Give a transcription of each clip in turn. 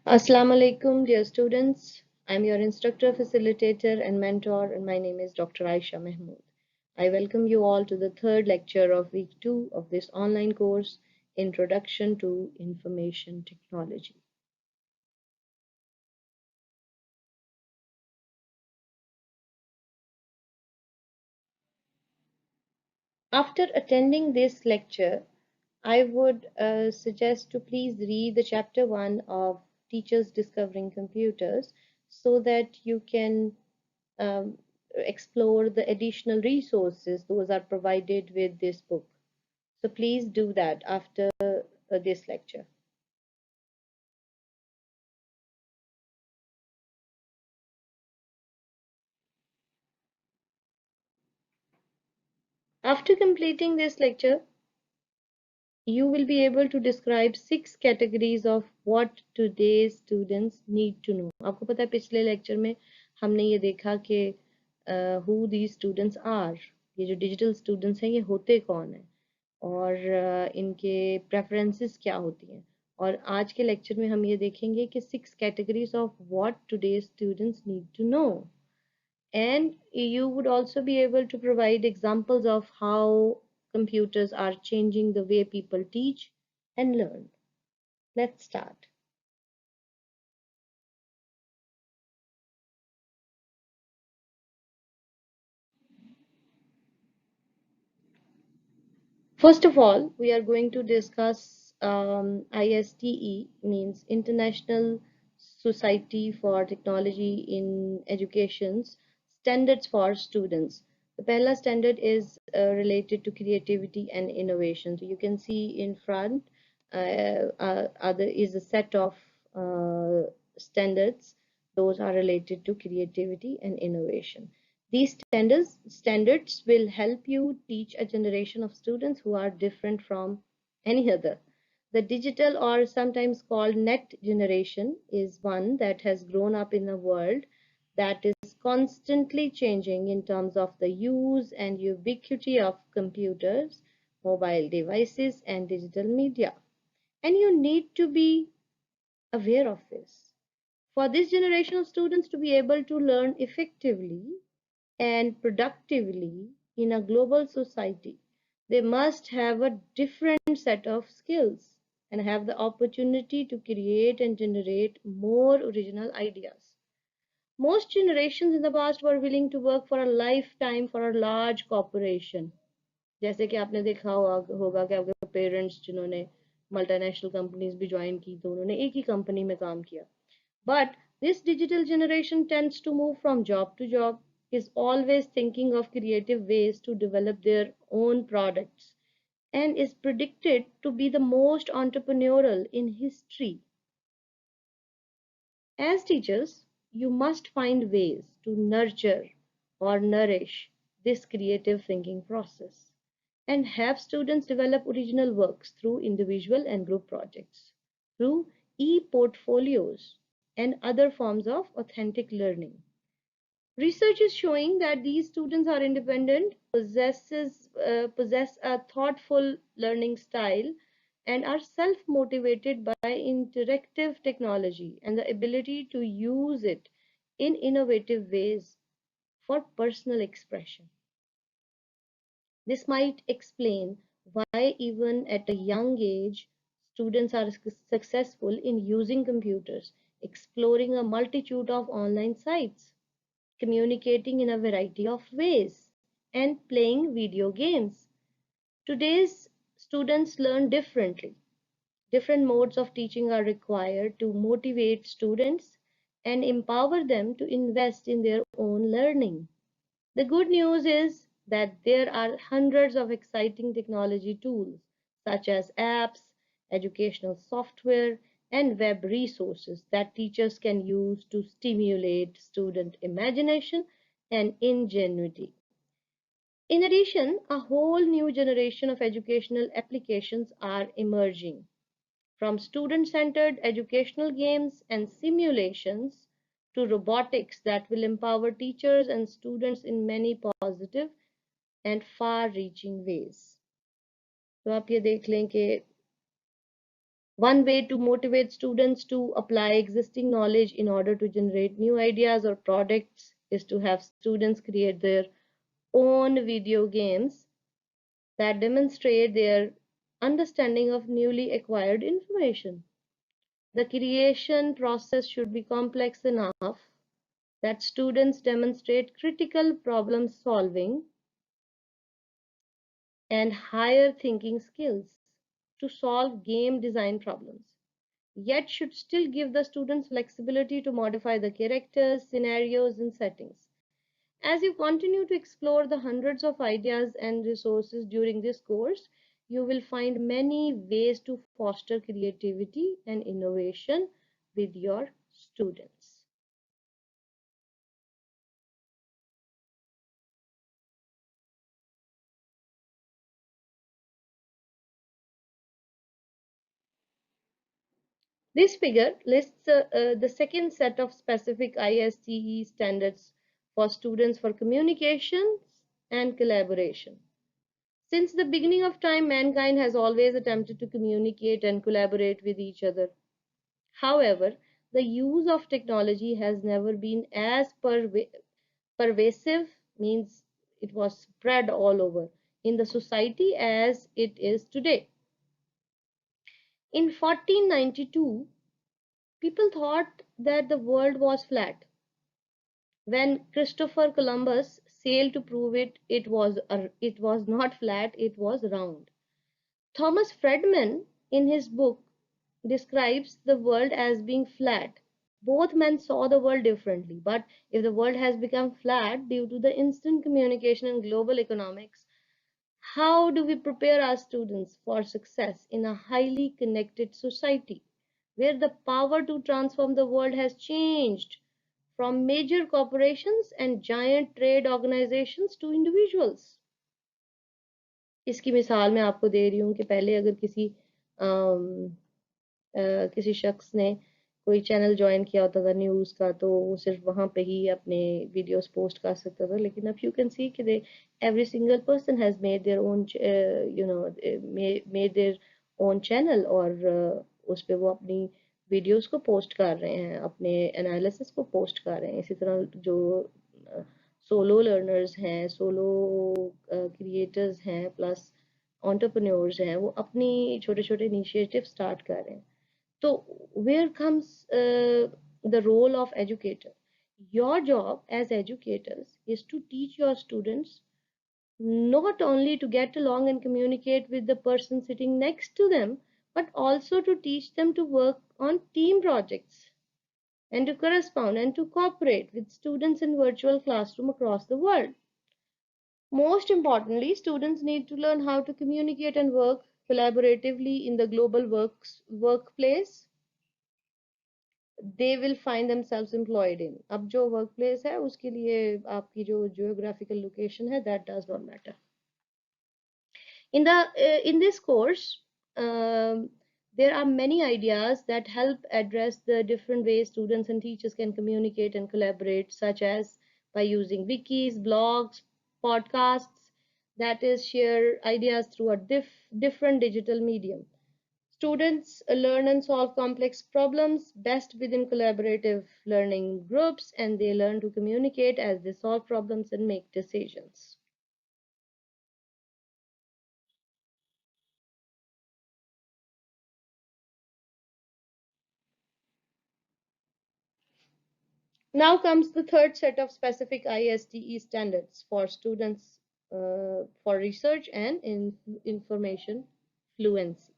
Assalamu alaikum, dear students. I'm your instructor, facilitator, and mentor, and my name is Dr. Aisha Mahmood. I welcome you all to the third lecture of week 2 of this online course, Introduction to Information Technology. After attending this lecture, I would suggest to please read the chapter 1 of Teachers Discovering Computers so that you can um, explore the additional resources those are provided with this book. So please do that after this lecture. After completing this lecture, you will be able to describe 6 categories of what today's students need to know. आपको पता है पिछले lecture में हमने ये देखा कि who these students are, ये जो डिजिटल स्टूडेंट्स हैं ये होते कौन हैं और इनके प्रेफरेंसेस क्या होती हैं और आज के लेक्चर में हम ये देखेंगे कि 6 categories of what today's students need to know. And you would also be able to provide examples of how computers are changing the way people teach and learn. Let's start. First of all, we are going to discuss ISTE, means International Society for Technology in Education's standards for students. The Pehla standard is related to creativity and innovation. So you can see in front other is a set of standards. Those are related to creativity and innovation. These standards will help you teach a generation of students who are different from any other. The digital, or sometimes called net generation, is one that has grown up in a world that is constantly changing in terms of the use and ubiquity of computers, mobile devices, and digital media. And you need to be aware of this. For this generation of students to be able to learn effectively and productively in a global society, they must have a different set of skills and have the opportunity to create and generate more original ideas. Most generations in the past were willing to work for a lifetime for a large corporation. जैसे कि आपने देखा होगा कि आपके parents जिन्होंने multinational companies भी join की तो उन्होंने एक ही कंपनी में काम किया. But this digital generation tends to move from job to job, is always thinking of creative ways to develop their own products, and is predicted to be the most entrepreneurial in history. As teachers, you must find ways to nurture or nourish this creative thinking process and have students develop original works through individual and group projects, through e-portfolios and other forms of authentic learning. Research is showing that these students are independent, possess a thoughtful learning style, and are self-motivated by interactive technology and the ability to use it in innovative ways for personal expression. This might explain why even at a young age, students are successful in using computers, exploring a multitude of online sites, communicating in a variety of ways, and playing video games. Today's students learn differently. Different modes of teaching are required to motivate students and empower them to invest in their own learning. The good news is that there are hundreds of exciting technology tools, such as apps, educational software, and web resources that teachers can use to stimulate student imagination and ingenuity. In addition, a whole new generation of educational applications are emerging, from student-centered educational games and simulations to robotics that will empower teachers and students in many positive and far-reaching ways. तो आप ये देख लें कि One way to motivate students to apply existing knowledge in order to generate new ideas or products is to have students create their own video games that demonstrate their understanding of newly acquired information. The creation process should be complex enough that students demonstrate critical problem solving and higher thinking skills to solve game design problems, yet should still give the students flexibility to modify the characters, scenarios, and settings. As you continue to explore the hundreds of ideas and resources during this course, you will find many ways to foster creativity and innovation with your students. This figure lists the second set of specific ISTE standards for students for communications and collaboration. Since the beginning of time, mankind has always attempted to communicate and collaborate with each other. However, the use of technology has never been as pervasive, means it was spread all over in the society as it is today. In 1492, people thought that the world was flat. When Christopher Columbus sailed to prove it was not flat, it was round. Thomas Friedman, in his book, describes the world as being flat. Both men saw the world differently, but if the world has become flat due to the instant communication and global economics, how do we prepare our students for success in a highly connected society where the power to transform the world has changed from major corporations and giant trade organizations to individuals? इसकी मिसाल मैं आपको दे रही हूँ कि पहले अगर किसी शख्स ने कोई चैनल ज्वाइन किया होता था न्यूज़ का, तो वो सिर्फ वहाँ पे ही अपने वीडियोस पोस्ट कर सकता था, लेकिन अब यू कैन सी कि they every single person has made their own you know made their own channel, और उस पे वो अपनी वीडियोस को पोस्ट कर रहे हैं, अपने एनालिसिस को पोस्ट कर रहे हैं। इसी तरह जो सोलो लर्नर्स हैं, सोलो क्रिएटर्स हैं, प्लस एंटरप्रेन्योर्स हैं, वो अपनी छोटे छोटे इनिशिएटिव स्टार्ट कर रहे हैं। So, where comes the role of educator? Your job as educators is to teach your students not only to get along and communicate with the person sitting next to them, but also to teach them to work on team projects and to correspond and to cooperate with students in virtual classroom across the world. Most importantly, students need to learn how to communicate and work collaboratively in the global workplace they will find themselves employed in. अब जो workplace है उसके लिए आपकी जो geographical location है, that does not matter. In this course, um, there are many ideas that help address the different ways students and teachers can communicate and collaborate, such as by using wikis, blogs, podcasts, that is share ideas through a different digital medium. Students learn and solve complex problems best within collaborative learning groups, and they learn to communicate as they solve problems and make decisions. Now comes the third set of specific ISTE standards for students for research and information fluency.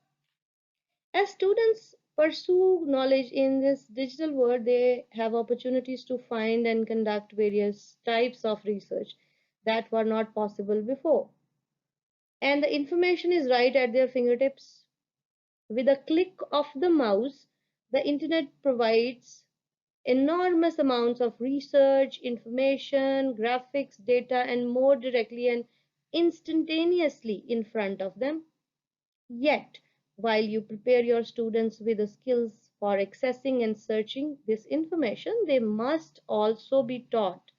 As students pursue knowledge in this digital world, they have opportunities to find and conduct various types of research that were not possible before. And the information is right at their fingertips. With a click of the mouse, the internet provides enormous amounts of research, information, graphics, data, and more directly and instantaneously in front of them. Yet, while you prepare your students with the skills for accessing and searching this information, they must also be taught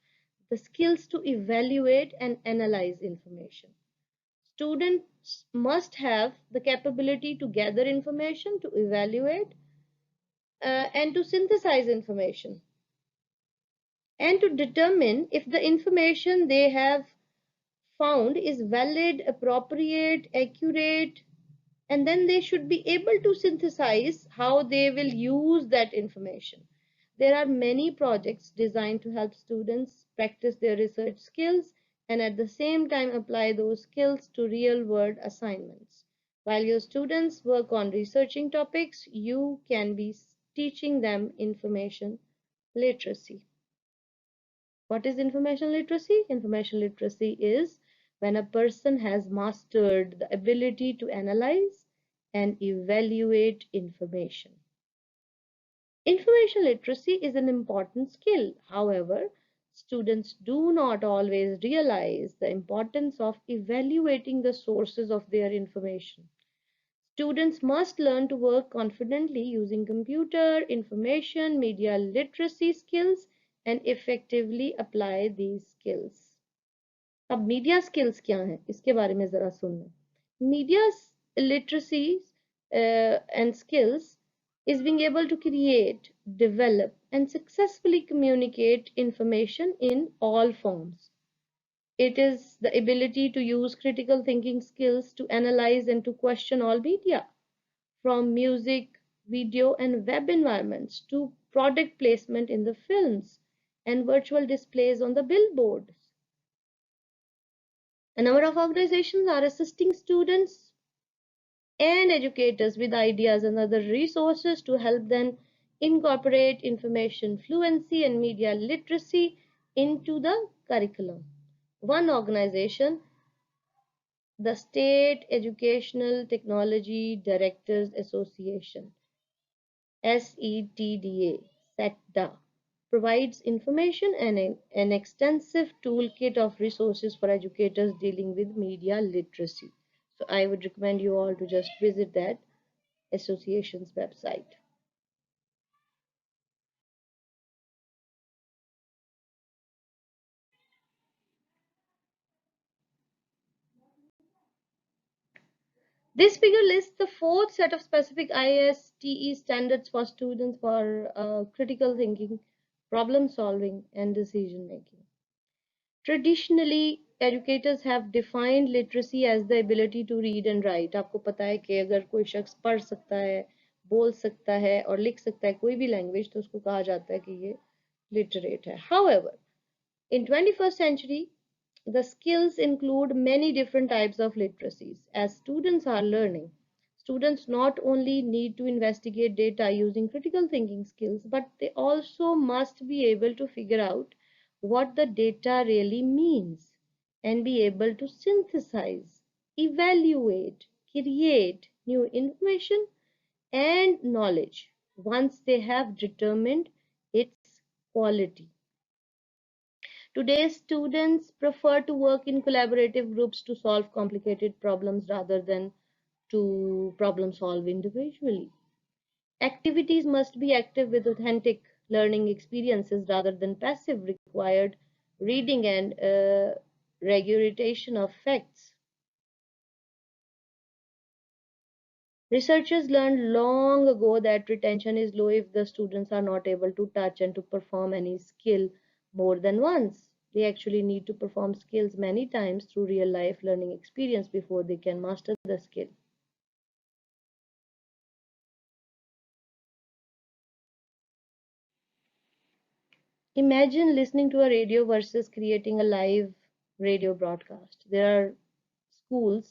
the skills to evaluate and analyze information. Students must have the capability to gather information, to evaluate, and to synthesize information, and to determine if the information they have found is valid, appropriate, accurate, and then they should be able to synthesize how they will use that information. There are many projects designed to help students practice their research skills and at the same time apply those skills to real world assignments. While your students work on researching topics, you can be teaching them information literacy. What is information literacy? Information literacy is when a person has mastered the ability to analyze and evaluate information. Information literacy is an important skill. However, students do not always realize the importance of evaluating the sources of their information. Students must learn to work confidently using computer, information, media literacy skills and effectively apply these skills. अब media skills क्या हैं इसके बारे में जरा सुन लें media literacy and skills is being able to create, develop and successfully communicate information in all forms. It is the ability to use critical thinking skills to analyze and to question all media, from music, video and web environments to product placement in the films and virtual displays on the billboards. A number of organizations are assisting students and educators with ideas and other resources to help them incorporate information fluency and media literacy into the curriculum. One organization, the State Educational Technology Directors Association, SETDA, provides information and an extensive toolkit of resources for educators dealing with media literacy. So I would recommend you all to just visit that association's website. This figure lists the fourth set of specific ISTE standards for students for critical thinking, problem solving, and decision making. Traditionally, educators have defined literacy as the ability to read and write. आपको पता है कि अगर कोई शख्स पढ़ सकता है, बोल सकता है और लिख सकता है कोई भी लैंग्वेज तो उसको कहा जाता है कि ये literate है. However, in 21st century, the skills include many different types of literacies. As students are learning, students not only need to investigate data using critical thinking skills, but they also must be able to figure out what the data really means and be able to synthesize, evaluate, create new information and knowledge once they have determined its quality. Today's students prefer to work in collaborative groups to solve complicated problems rather than to problem solve individually. Activities must be active with authentic learning experiences rather than passive required reading and regurgitation of facts. Researchers learned long ago that retention is low if the students are not able to touch and to perform any skill more than once. They actually need to perform skills many times through real life learning experience before they can master the skill. Imagine listening to a radio versus creating a live radio broadcast. There are schools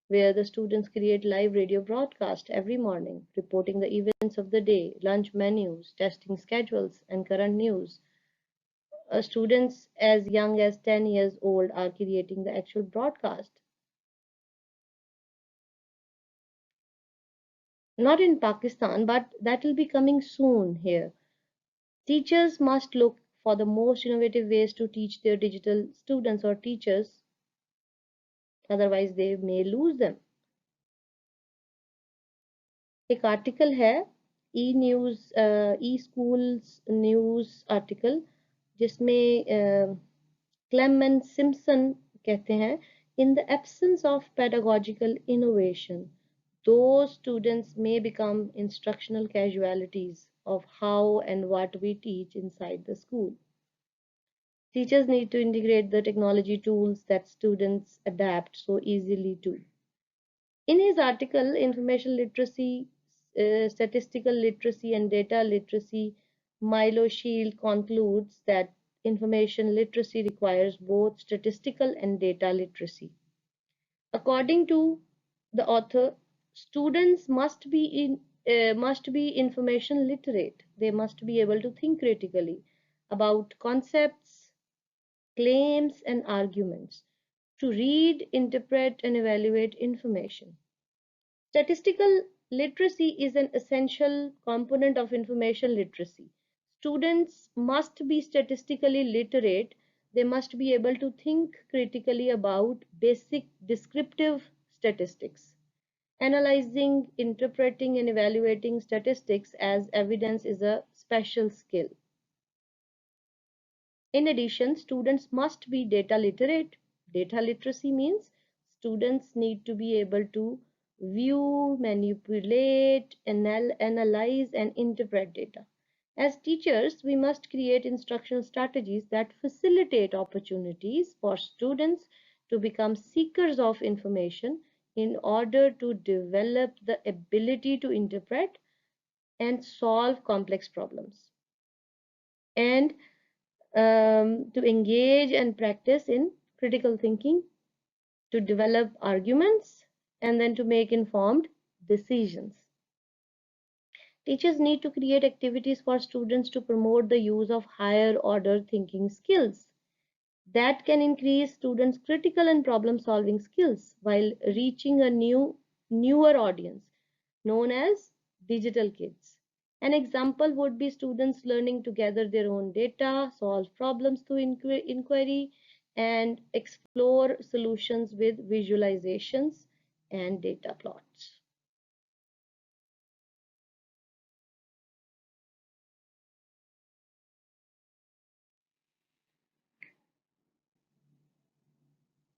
where the students create live radio broadcast every morning, reporting the events of the day, lunch menus, testing schedules, and current news. Students as young as 10 years old are creating the actual broadcast. Not in Pakistan, but that will be coming soon here. Teachers must look for the most innovative ways to teach their digital students or teachers, otherwise they may lose them. एक article है ई schools news article जिसमें Clement Simpson कहते हैं In the absence of pedagogical innovation, those students may become instructional casualties of how and what we teach inside the school. Teachers need to integrate the technology tools that students adapt so easily to. In his article, Information Literacy, Statistical Literacy, and Data Literacy, Milo Shield concludes that information literacy requires both statistical and data literacy. According to the author, students must be information literate. They must be able to think critically about concepts, claims, and arguments, to read, interpret, and evaluate information. Statistical literacy is an essential component of information literacy. Students must be statistically literate. They must be able to think critically about basic descriptive statistics. Analyzing, interpreting, and evaluating statistics as evidence is a special skill. In addition, students must be data literate. Data literacy means students need to be able to view, manipulate, analyze, and interpret data. As teachers, we must create instructional strategies that facilitate opportunities for students to become seekers of information in order to develop the ability to interpret and solve complex problems, and to engage and practice in critical thinking, to develop arguments, and then to make informed decisions. Teachers need to create activities for students to promote the use of higher order thinking skills that can increase students' critical and problem solving skills while reaching a newer audience known as digital kids. An example would be students learning to gather their own data, solve problems through inquiry, and explore solutions with visualizations and data plots.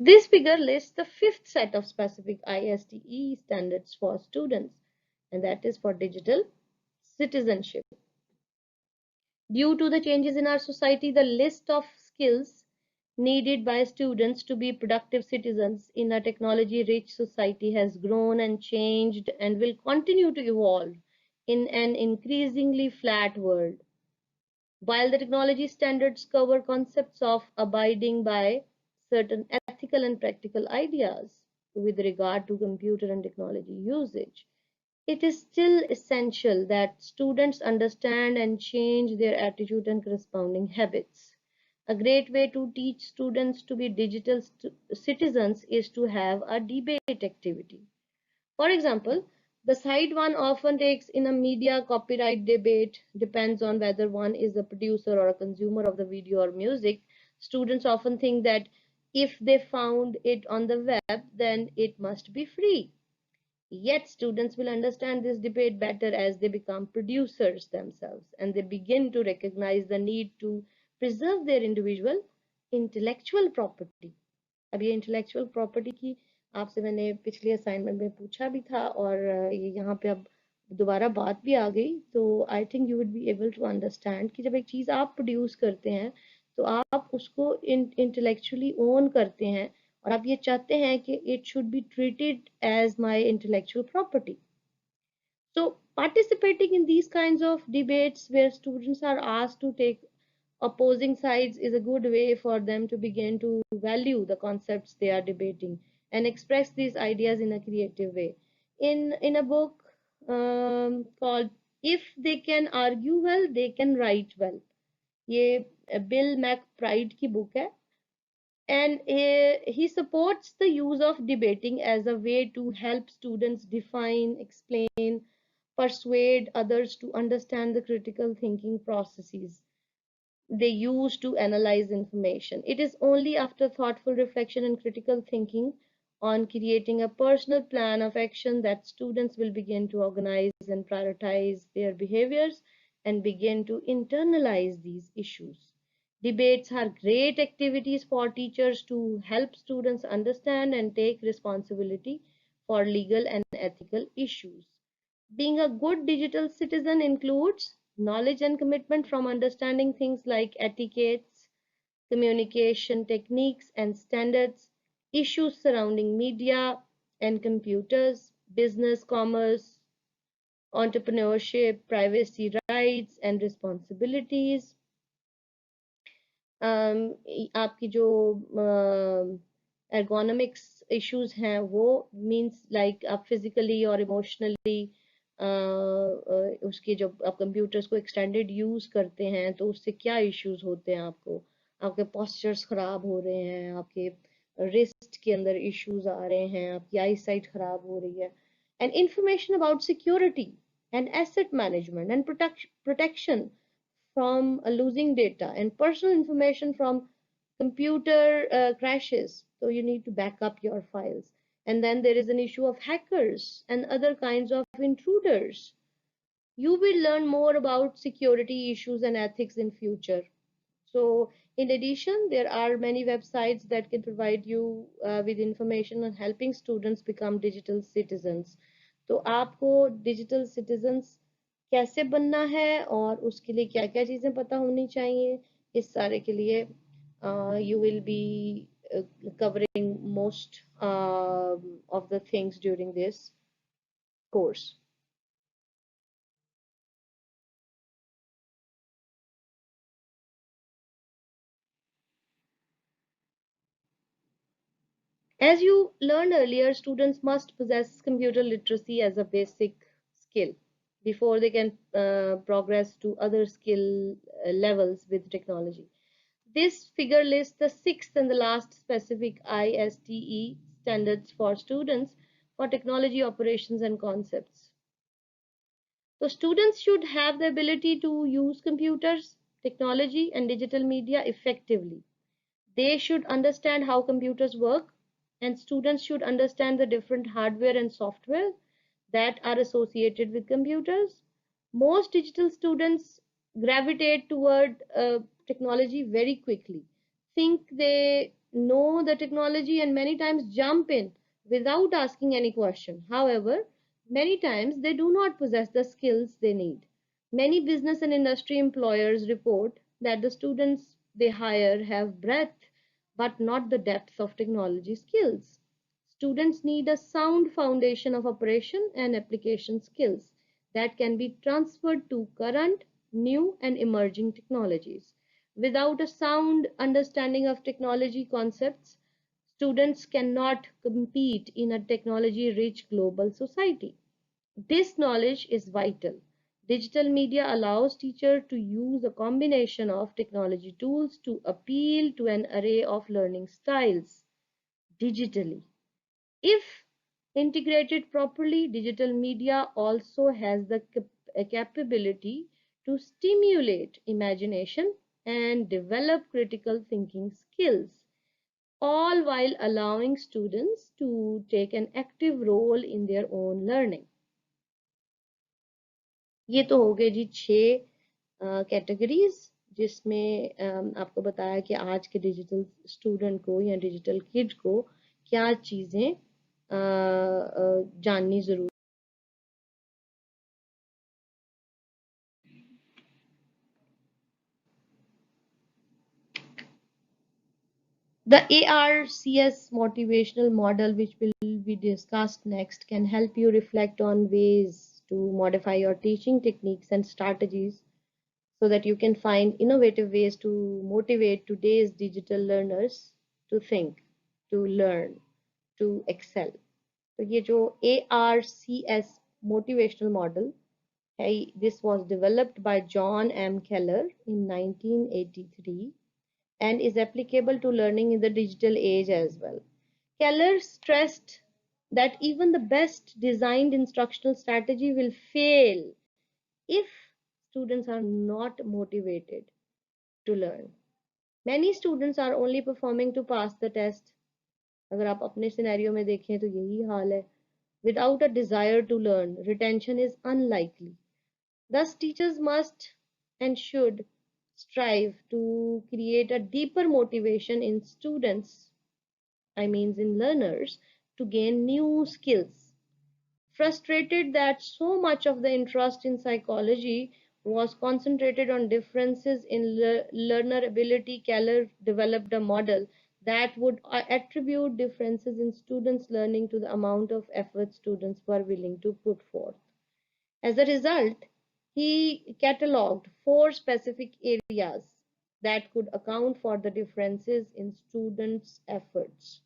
This figure lists the fifth set of specific ISTE standards for students, and that is for digital citizenship. Due to the changes in our society, the list of skills needed by students to be productive citizens in a technology-rich society has grown and changed and will continue to evolve in an increasingly flat world. While the technology standards cover concepts of abiding by certain ethical and practical ideas with regard to computer and technology usage, it is still essential that students understand and change their attitude and corresponding habits. A great way to teach students to be digital citizens is to have a debate activity. For example, the side one often takes in a media copyright debate depends on whether one is a producer or a consumer of the video or music. Students often think that if they found it on the web, then it must be free. Yet students will understand this debate better as they become producers themselves and they begin to recognize the need to preserve their individual intellectual property. अब ये intellectual property की आपसे मैंने पिछली assignment में पूछा भी था और ये यहाँ पे अब दोबारा बात भी आ गई, तो I think you would be able to understand कि जब एक चीज़ आप प्रोड्यूस करते हैं तो आप उसको इंटेलेक्चुअली ओन करते हैं और आप ये चाहते हैं कि it should be treated as my intellectual property. So participating in these kinds of debates where students are asked to take opposing sides is a good way for them to begin to value the concepts they are debating and express these ideas in a creative way. In a book called If They Can Argue Well, They Can Write Well, ये bill McBride की book है, and he supports the use of debating as a way to help students define, explain, persuade others to understand the critical thinking processes they use to analyze information. It is only after thoughtful reflection and critical thinking on creating a personal plan of action that students will begin to organize and prioritize their behaviors and begin to internalize these issues. Debates are great activities for teachers to help students understand and take responsibility for legal and ethical issues. Being a good digital citizen includes knowledge and commitment from understanding things like etiquettes, communication techniques and standards, issues surrounding media and computers, business, commerce, entrepreneurship, privacy rights and responsibilities, आपकी जो ergonomics issues हैं वो means like आप physically और emotionally उसकी जब आप computers को extended use करते हैं तो उससे क्या issues होते हैं आपको आपके postures खराब हो रहे हैं आपके wrist के अंदर issues आ रहे हैं आपकी eyesight खराब हो रही है and information about security and asset management and protection from losing data and personal information from computer crashes. So you need to back up your files. And then there is an issue of hackers and other kinds of intruders. You will learn more about security issues and ethics in future. So in addition, there are many websites that can provide you with information on helping students become digital citizens. तो आपको digital citizens कैसे बनना है और उसके लिए क्या क्या चीज़ें पता होनी चाहिए इस सारे के लिए you will be covering most of the things during this course. As you learned earlier, students must possess computer literacy as a basic skill before they can progress to other skill levels with technology. This figure lists the sixth and the last specific ISTE standards for students for technology operations and concepts. So students should have the ability to use computers, technology, and digital media effectively. They should understand how computers work, and students should understand the different hardware and software that are associated with computers. Most digital students gravitate toward technology very quickly, think they know the technology, and many times jump in without asking any question. However, many times they do not possess the skills they need. Many business and industry employers report that the students they hire have breadth but not the depth of technology skills. Students need a sound foundation of operation and application skills that can be transferred to current, new, and emerging technologies. Without a sound understanding of technology concepts, students cannot compete in a technology rich global society. This knowledge is vital. Digital media allows teachers to use a combination of technology tools to appeal to an array of learning styles digitally. If integrated properly, digital media also has the capability to stimulate imagination and develop critical thinking skills, all while allowing students to take an active role in their own learning. ये तो हो गए जी 6 categories जिसमें आपको बताया कि आज के डिजिटल स्टूडेंट को या डिजिटल किड को क्या चीज़ें जाननी जरूरी. The ARCS motivational model, which will be discussed next, can help you reflect on ways to modify your teaching techniques and strategies so that you can find innovative ways to motivate today's digital learners to think, to learn, to excel. तो ये जो ARCS motivational model है, this was developed by John M. Keller in 1983 and is applicable to learning in the digital age as well. Keller stressed that even the best designed instructional strategy will fail if students are not motivated to learn. Many students are only performing to pass the test. अगर आप अपने scenario में देखें तो यही हाल है. Without a desire to learn, retention is unlikely. Thus, teachers must and should strive to create a deeper motivation in students, I mean in learners, to gain new skills. Frustrated that so much of the interest in psychology was concentrated on differences in learner ability, Keller developed a model that would attribute differences in students' learning to the amount of effort students were willing to put forth. As a result, he catalogued four specific areas that could account for the differences in students' efforts.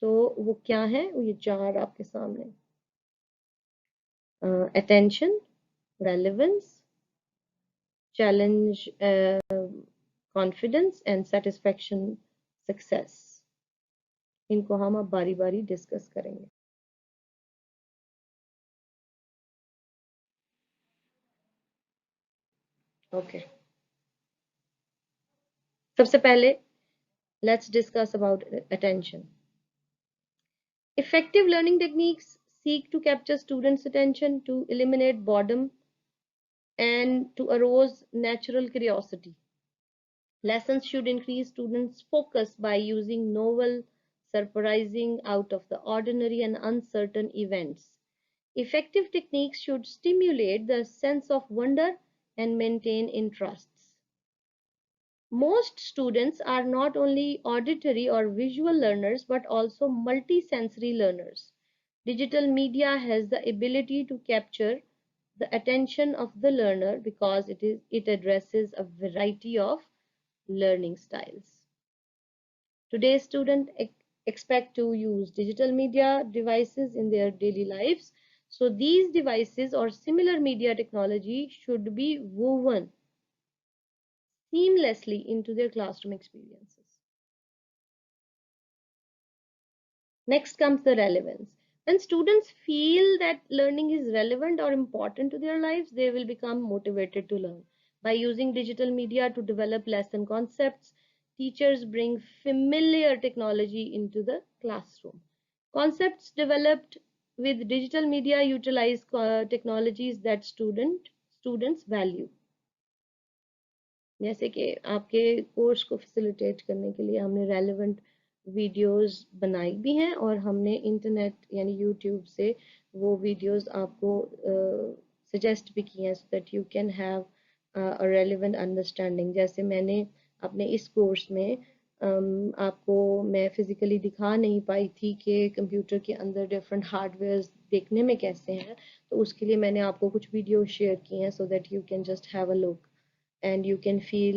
तो वो क्या है? ये चार आपके सामने: attention, relevance, challenge, confidence and satisfaction, success. इनको हम अब बारी बारी डिस्कस करेंगे. ओके, सबसे पहले let's discuss about attention. Effective learning techniques seek to capture students' attention, to eliminate boredom, and to arouse natural curiosity. Lessons should increase students' focus by using novel, surprising, out of the ordinary, and uncertain events. Effective techniques should stimulate the sense of wonder and maintain interests. Most students are not only auditory or visual learners but also multisensory learners. Digital media has the ability to capture the attention of the learner because it addresses a variety of learning styles. Today's students expect to use digital media devices in their daily lives. So these devices or similar media technology should be woven seamlessly into their classroom experiences. Next comes the relevance. When students feel that learning is relevant or important to their lives, they will become motivated to learn. By using digital media to develop lesson concepts, teachers bring familiar technology into the classroom. Concepts developed with digital media utilize technologies that students value. जैसे कि आपके course को facilitate करने के लिए हमने relevant videos बनाई भी हैं और हमने इंटरनेट यानी यूट्यूब से वो वीडियोस आपको सजेस्ट भी किए हैं so that you can have a relevant understanding. जैसे मैंने अपने इस कोर्स में आपको मैं फिजिकली दिखा नहीं पाई थी कि कंप्यूटर के अंदर डिफरेंट हार्डवेयर देखने में कैसे हैं, तो उसके लिए मैंने आपको कुछ वीडियो शेयर किए हैं so that you can just have a look and you can feel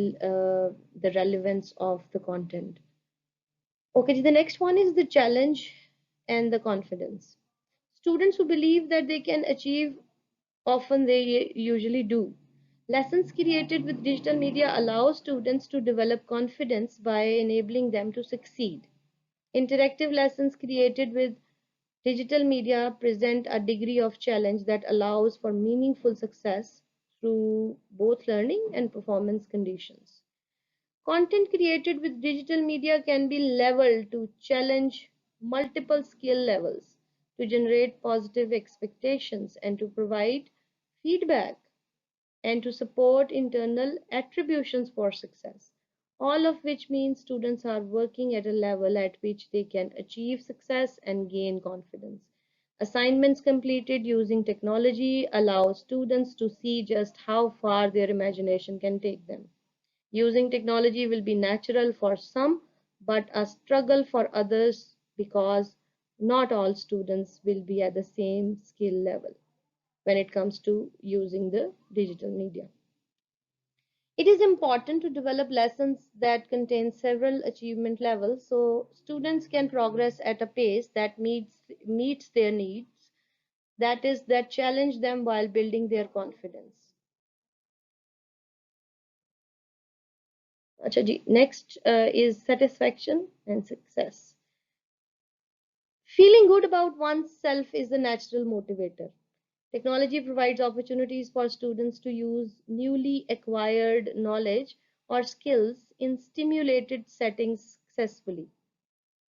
the relevance of the content. Okay, the next one is the challenge and the confidence. Students who believe that they can achieve, often they usually do. Lessons created with digital media allow students to develop confidence by enabling them to succeed. Interactive lessons created with digital media present a degree of challenge that allows for meaningful success through both learning and performance conditions. Content created with digital media can be leveled to challenge multiple skill levels, to generate positive expectations, and to provide feedback, and to support internal attributions for success. All of which means students are working at a level at which they can achieve success and gain confidence. Assignments completed using technology allow students to see just how far their imagination can take them. Using technology will be natural for some, but a struggle for others because not all students will be at the same skill level when it comes to using the digital media. It is important to develop lessons that contain several achievement levels so students can progress at a pace that meets their needs, that is, that challenge them while building their confidence. अच्छा जी, next is satisfaction and success. Feeling good about oneself is a natural motivator. Technology provides opportunities for students to use newly acquired knowledge or skills in stimulated settings successfully.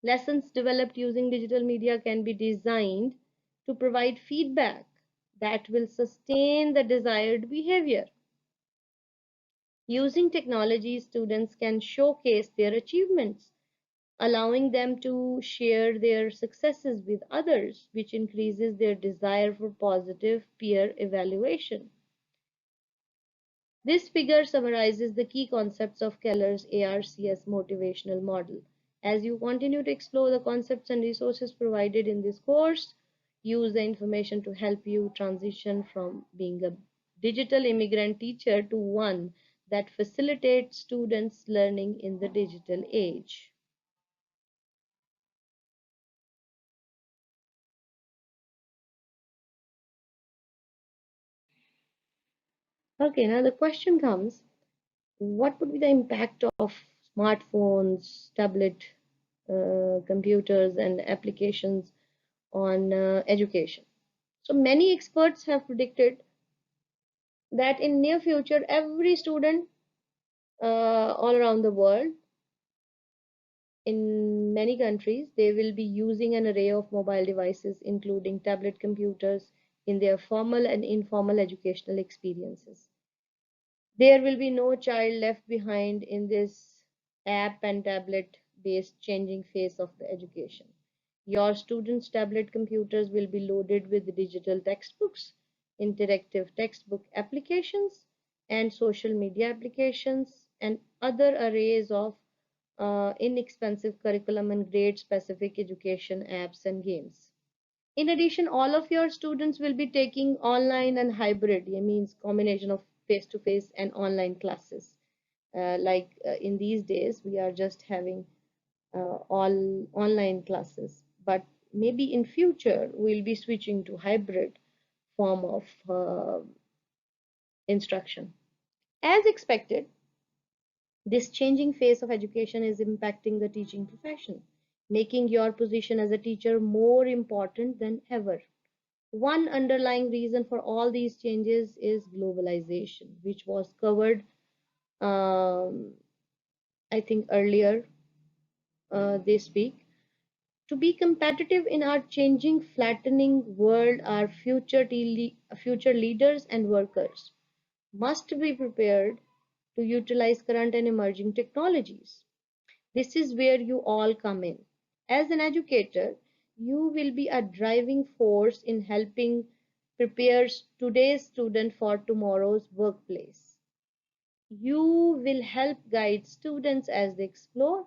Lessons developed using digital media can be designed to provide feedback that will sustain the desired behavior. Using technology, students can showcase their achievements, allowing them to share their successes with others, which increases their desire for positive peer evaluation. This figure summarizes the key concepts of Keller's ARCS motivational model. As you continue to explore the concepts and resources provided in this course, use the information to help you transition from being a digital immigrant teacher to one that facilitates students' learning in the digital age. Okay, now the question comes, what would be the impact of smartphones, tablet, computers, and applications on education? So many experts have predicted that in near future, every student all around the world, in many countries, they will be using an array of mobile devices, including tablet computers, in their formal and informal educational experiences. There will be no child left behind in this app and tablet based changing phase of the education. Your students' tablet computers will be loaded with digital textbooks, interactive textbook applications, and social media applications, and other arrays of inexpensive curriculum and grade specific education apps and games. In addition, all of your students will be taking online and hybrid, it means combination of face-to-face and online classes. In these days, we are just having all online classes, but maybe in future we'll be switching to hybrid form of instruction. As expected, this changing phase of education is impacting the teaching profession, making your position as a teacher more important than ever. One underlying reason for all these changes is globalization, which was covered, um, I think, earlier this week. To be competitive in our changing, flattening world, our future leaders and workers must be prepared to utilize current and emerging technologies. This is where you all come in. As an educator, you will be a driving force in helping prepare today's student for tomorrow's workplace. You will help guide students as they explore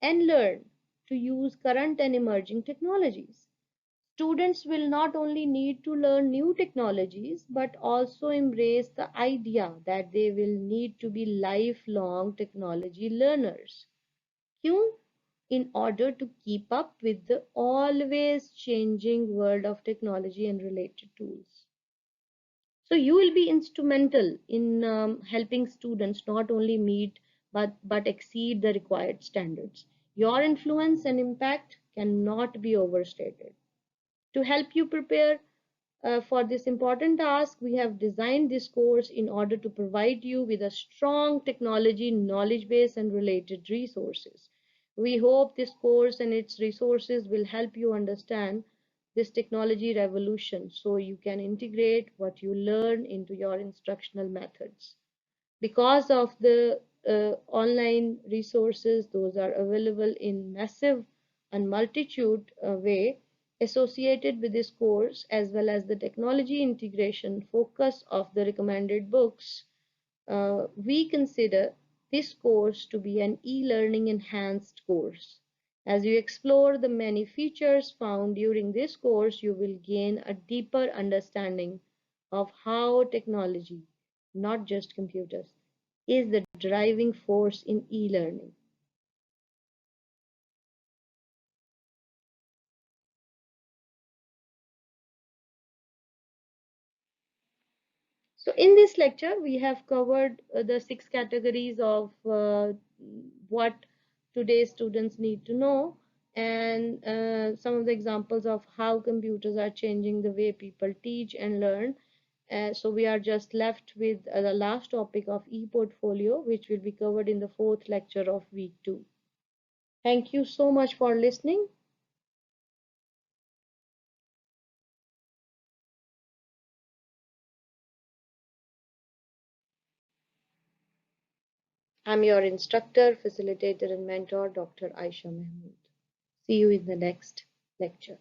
and learn to use current and emerging technologies. Students will not only need to learn new technologies but also embrace the idea that they will need to be lifelong technology learners. क्यों? In order to keep up with the always changing world of technology and related tools. So you will be instrumental in helping students not only meet but exceed the required standards. Your influence and impact cannot be overstated. To help you prepare for this important task, we have designed this course in order to provide you with a strong technology knowledge base and related resources. We hope this course and its resources will help you understand this technology revolution so you can integrate what you learn into your instructional methods. Because of the online resources, those are available in massive and multitude way associated with this course, as well as the technology integration focus of the recommended books, we consider this course to be an e-learning enhanced course. As you explore the many features found during this course, you will gain a deeper understanding of how technology, not just computers, is the driving force in e-learning. So in this lecture, we have covered the 6 categories of what today's students need to know, and some of the examples of how computers are changing the way people teach and learn. So we are just left with the last topic of e-portfolio, which will be covered in the fourth lecture of week 2. Thank you so much for listening. I'm your instructor, facilitator, and mentor, Dr. Aisha Mahmood. See you in the next lecture.